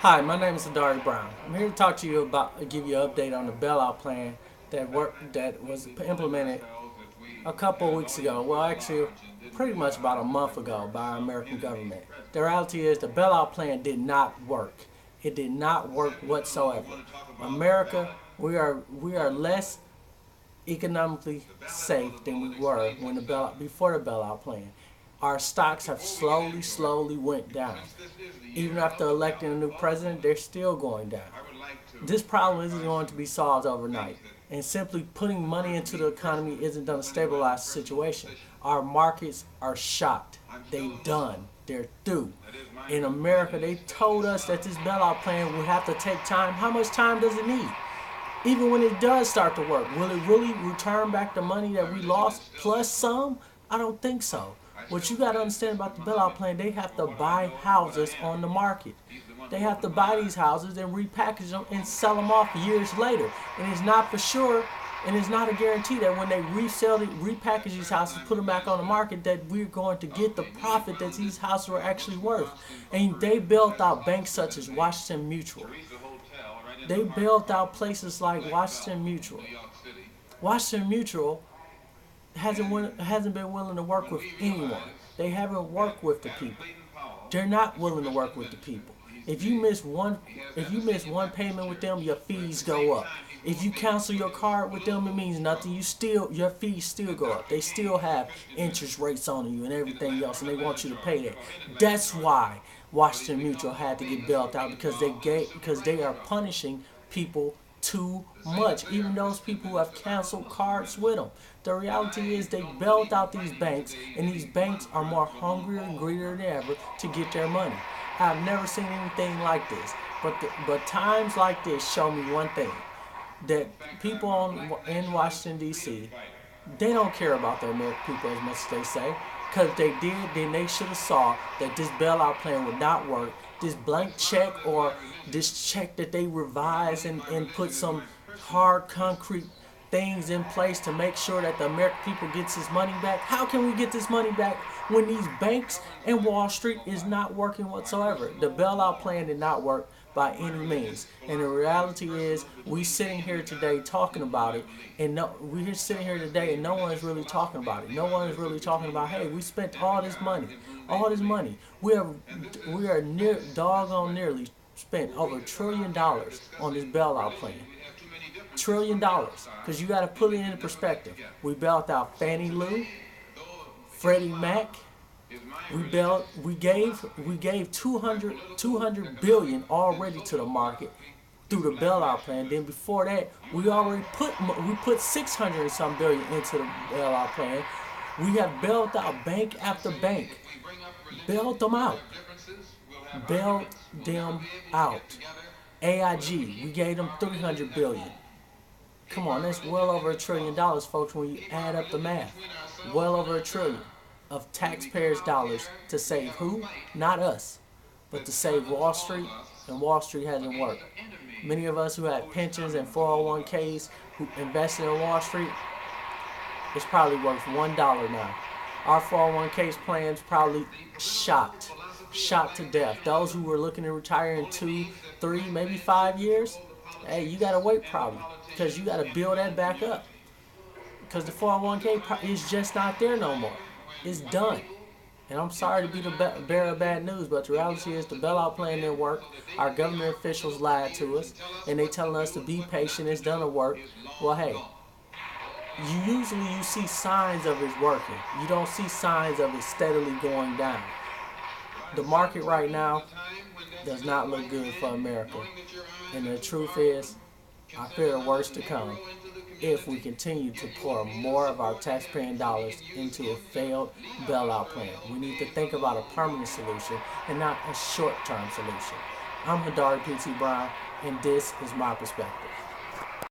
Hi, my name is Adari Brown. I'm here to talk to you about, give you an update on the bailout plan that was implemented a couple of weeks ago. Well, actually, pretty much about a month ago by our American government. The reality is the bailout plan did not work. It did not work whatsoever. America, we are less economically safe than we were when before the bailout plan. Our stocks have slowly went down. Even after electing a new president, they're still going down. This problem isn't going to be solved overnight. And simply putting money into the economy isn't going to stabilize the situation. Our markets are shot. They done. They're through. In America, they told us that this bailout plan would have to take time. How much time does it need? Even when it does start to work, will it really return back the money that we lost plus some? I don't think so. What you got to understand about the bailout plan, they have to buy houses on the market. They have to buy these houses and repackage them and sell them off years later. And it's not for sure, and it's not a guarantee that when they repackage these houses, put them back on the market, that we're going to get the profit that these houses were actually worth. And they built out banks such as Washington Mutual. They bailed out places like Washington Mutual. Washington Mutual hasn't been willing to work with anyone. They haven't worked with the people. They're not willing to work with the people. If you miss one payment with them, your fees go up. If you cancel your card with them, it means nothing. Your fees still go up. They still have interest rates on you and everything else, and they want you to pay that. That's why Washington Mutual had to get bailed out because they are punishing people too much. Even those people who have canceled cards with them. The reality is they bailed out these banks, and these banks are more hungrier and greedier than ever to get their money. I've never seen anything like this. But times like this show me one thing: that people in Washington D.C. they don't care about the American people as much as they say. Because if they did, then they should have saw that this bailout plan would not work. This blank check or this check that they revise and put some hard concrete things in place to make sure that the American people gets his money back. How can we get this money back when these banks and Wall Street is not working whatsoever? The bailout plan did not work by any means. And the reality is, we sitting here today talking about it, and we're sitting here today and no one is really talking about it. No one is really talking about, hey, we spent all this money. All this money. We are nearly spent over $1 trillion on this bailout plan. $1 trillion. Because you got to put it into perspective. We bailed out Fannie Lou, Freddie Mac. We gave 200 billion already to the market through the bailout plan. Then before that, we put 600 and some billion into the bailout plan. We have bailed out bank after bank. Bailed them out. Bailed them out. AIG, we gave them 300 billion. Come on, that's well over $1 trillion, folks, when you add up the math. Well over $1 trillion of taxpayers' dollars to save who? Not us, but to save Wall Street, and Wall Street hasn't worked. Many of us who had pensions and 401ks who invested in Wall Street, it's probably worth $1 now. Our 401ks plans probably shot to death. Those who were looking to retire in 2, 3, maybe 5 years, hey, you gotta wait probably, because you gotta build that back up. Because the 401k is just not there no more. It's done. And I'm sorry to be the bearer of bad news, but the reality is the bailout plan didn't work. Our government officials lied to us, and they telling us to be patient. It's done to work. Well, hey, you see signs of it working. You don't see signs of it steadily going down. The market right now does not look good for America. And the truth is, I fear the worst to come if we continue to pour more of our taxpaying dollars into a failed bailout plan. We need to think about a permanent solution and not a short-term solution. I'm Hadari P.T. Brown, and this is my perspective.